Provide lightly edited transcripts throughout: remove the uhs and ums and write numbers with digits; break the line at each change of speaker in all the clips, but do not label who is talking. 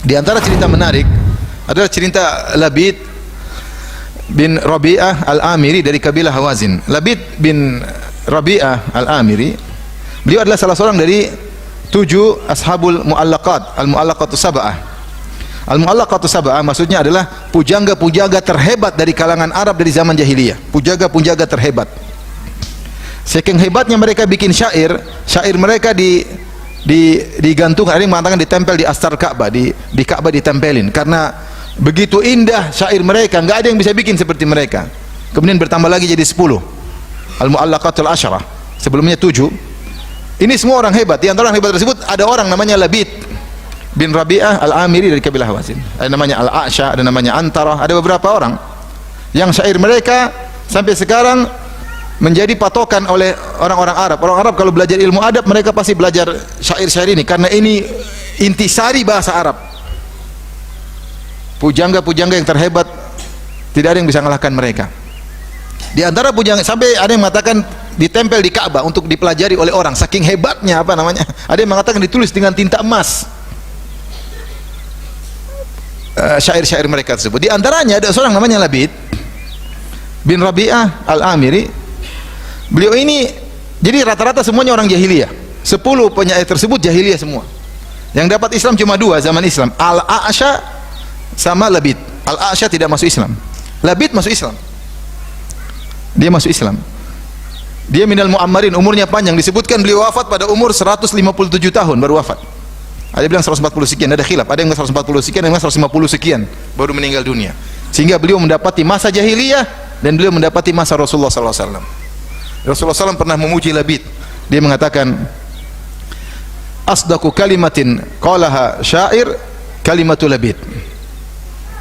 Di antara cerita menarik adalah cerita Labid bin Rabi'ah Al-Amiri dari kabilah Hawazin. Labid bin Rabi'ah Al-Amiri, beliau adalah salah seorang dari 7 ashabul mu'allaqat, al-mu'allaqatu sab'ah. Al-mu'allaqatu sab'ah maksudnya adalah pujangga-pujangga terhebat dari kalangan Arab dari zaman jahiliyah. Pujangga-pujangga terhebat. Saking hebatnya mereka bikin syair mereka digantung, ada yang mengatakan ditempel di astar Ka'bah, di Ka'bah ditempelin, karena begitu indah syair mereka, enggak ada yang bisa bikin seperti mereka. Kemudian bertambah lagi jadi 10 al-mu'allaqatul asyarah, sebelumnya 7. Ini semua orang hebat. Di antara orang hebat tersebut ada orang namanya Labid bin Rabi'ah Al-Amiri dari kabilah Hawazin. Ada namanya Al-A'sha, ada namanya Antarah, ada beberapa orang yang syair mereka sampai sekarang menjadi patokan oleh orang-orang Arab. Orang Arab kalau belajar ilmu adab, mereka pasti belajar syair-syair ini, karena ini intisari bahasa Arab. Pujangga-pujangga yang terhebat, tidak ada yang bisa mengalahkan mereka. Di antara pujangga, sampai ada yang mengatakan ditempel di Ka'bah untuk dipelajari oleh orang, saking hebatnya, apa namanya, ada yang mengatakan ditulis dengan tinta emas syair-syair mereka tersebut. Di antaranya ada seorang namanya Labid bin Rabi'ah Al-Amiri. Beliau ini, jadi rata-rata semuanya orang jahiliyah. 10 penyair tersebut jahiliyah semua. Yang dapat Islam cuma 2 zaman Islam, Al-A'sha sama Labid. Al-A'sha tidak masuk Islam, Labid masuk Islam. Dia masuk Islam. Dia minal mu'ammarin, umurnya panjang. Disebutkan beliau wafat pada umur 157 tahun baru wafat. Ada yang bilang 140 sekian, ada khilaf. Ada yang bilang 140 sekian, ada yang bilang 150 sekian baru meninggal dunia. Sehingga beliau mendapati masa jahiliyah dan beliau mendapati masa Rasulullah sallallahu alaihi wasallam. Rasulullah SAW pernah memuji Labid. Dia mengatakan, asdaqu kalimatin qalaha syair kalimatu Labid,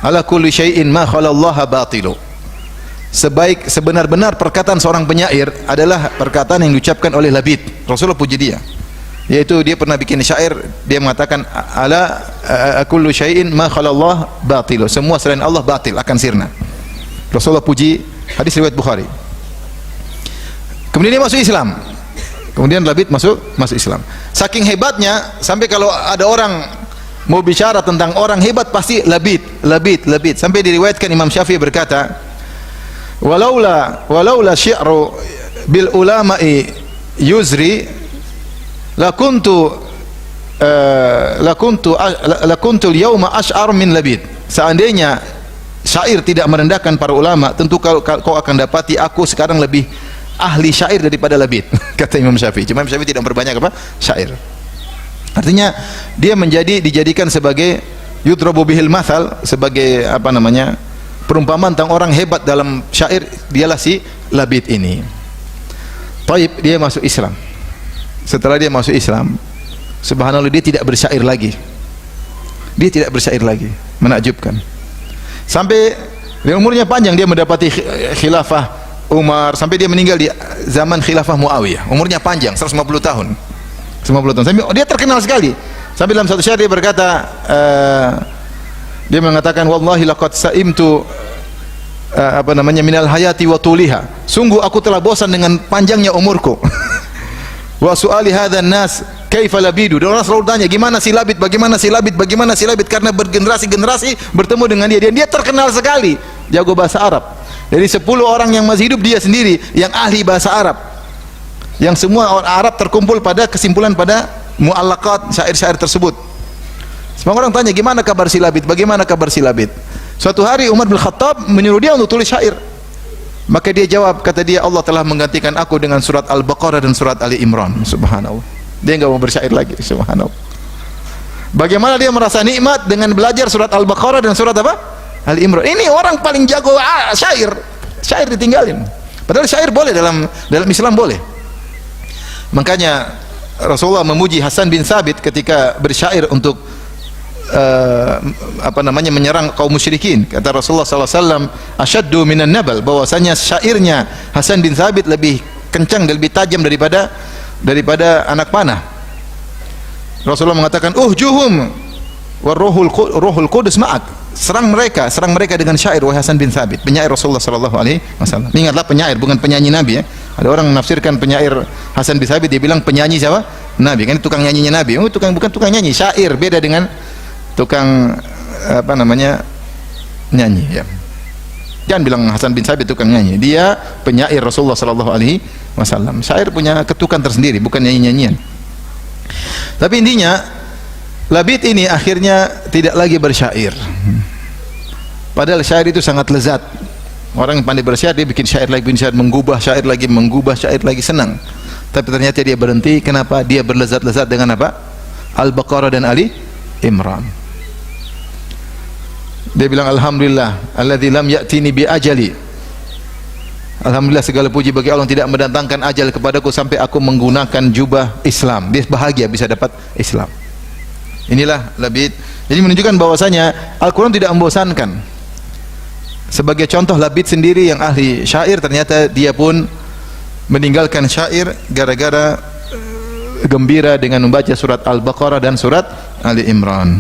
ala kulli syai'in ma khalallaha batilu. Sebenar-benar perkataan seorang penyair adalah perkataan yang diucapkan oleh Labid. Rasulullah puji dia, yaitu dia pernah bikin syair, dia mengatakan ala kullu syai'in ma khalallah batilu, semua selain Allah batil, akan sirna. Rasulullah puji, hadis riwayat Bukhari. Kemudian dia masuk Islam. Kemudian Labid masuk Islam. Saking hebatnya sampai kalau ada orang mau bicara tentang orang hebat pasti Labid. Sampai diriwayatkan Imam Syafi'i berkata, walaula syi'ru bil ulama'i yuzri lakuntu al-yawma ash'ar min Labid. Seandainya syair tidak merendahkan para ulama, tentu kau akan dapati aku sekarang lebih ahli syair daripada Labid, kata Imam Syafi'i. Cuma Imam Syafi'i tidak memperbanyak apa? Syair. Artinya dia dijadikan sebagai yudrabu bihil mathal, sebagai apa namanya, perumpamaan tentang orang hebat dalam syair, dialah si Labid ini. Taib, dia masuk Islam. Setelah dia masuk Islam, subhanallah, dia tidak bersyair lagi. Menakjubkan. Sampai umurnya panjang, dia mendapati khilafah Umar, sampai dia meninggal di zaman khilafah Muawiyah. Umurnya panjang, 150 tahun. Sampai dia terkenal sekali. Sampai dalam satu syair dia berkata, dia mengatakan, wallahi laqad sa'imtu minal hayati wa tuliha. Sungguh aku telah bosan dengan panjangnya umurku. Wa su'ali hadzan nas kaifa labidu. Dan orang selalu tanya, gimana si Labid, bagaimana si Labid, karena bergenerasi-generasi bertemu dengan dia. Dan dia terkenal sekali, jago bahasa Arab. Dari 10 orang yang masih hidup, dia sendiri yang ahli bahasa Arab, yang semua orang Arab terkumpul pada kesimpulan pada mu'allaqat syair-syair tersebut. Semua orang tanya, gimana kabar si Labid, bagaimana kabar si Labid. Suatu hari Umar bin Khattab menyuruh dia untuk tulis syair. Maka dia jawab, kata dia, Allah telah menggantikan aku dengan surat Al-Baqarah dan surat Ali Imran. Subhanallah, dia enggak mau bersyair lagi. Subhanallah, bagaimana dia merasa nikmat dengan belajar surat Al-Baqarah dan surat apa? Ali Imran. Ini orang paling jago syair ditinggalin. Padahal syair boleh dalam Islam, boleh. Makanya Rasulullah memuji Hasan bin Thabit ketika bersyair untuk menyerang kaum musyrikin. Kata Rasulullah SAW, asyaddu minan nabal, bahwasanya syairnya Hasan bin Thabit lebih kencang dan lebih tajam daripada anak panah. Rasulullah mengatakan, uhjuhum wa ruhul qudus ma'ak. Serang mereka dengan syair, wahai Hasan bin Thabit, penyair Rasulullah sallallahu alaihi wasallam. Ingatlah, penyair, bukan penyanyi Nabi ya. Ada orang menafsirkan penyair Hasan bin Thabit, dia bilang penyanyi siapa? Nabi. Kan tukang nyanyinya Nabi. Bukan tukang nyanyi, syair. Beda dengan tukang apa namanya nyanyi ya. Jangan bilang Hasan bin Sabit tukang nyanyi. Dia penyair Rasulullah sallallahu alaihi wasallam. Syair punya ketukan tersendiri, bukan nyanyi-nyanyian. Tapi intinya Labid ini akhirnya tidak lagi bersyair. Padahal syair itu sangat lezat. Orang yang pandai bersyair, dia bikin syair lagi, bikin syair, mengubah syair lagi, mengubah syair lagi, senang. Tapi ternyata dia berhenti. Kenapa? Dia berlezat-lezat dengan apa? Al-Baqarah dan Ali Imran. Dia bilang, alhamdulillah alladzi lam ya'tini bi ajali. Alhamdulillah, segala puji bagi Allah yang tidak mendatangkan ajal kepadaku sampai aku menggunakan jubah Islam. Dia bahagia bisa dapat Islam. Inilah Labid. Jadi menunjukkan bahwasanya Al-Quran tidak membosankan. Sebagai contoh, Labid sendiri yang ahli syair, ternyata dia pun meninggalkan syair gara-gara gembira dengan membaca surat Al-Baqarah dan surat Ali Imran.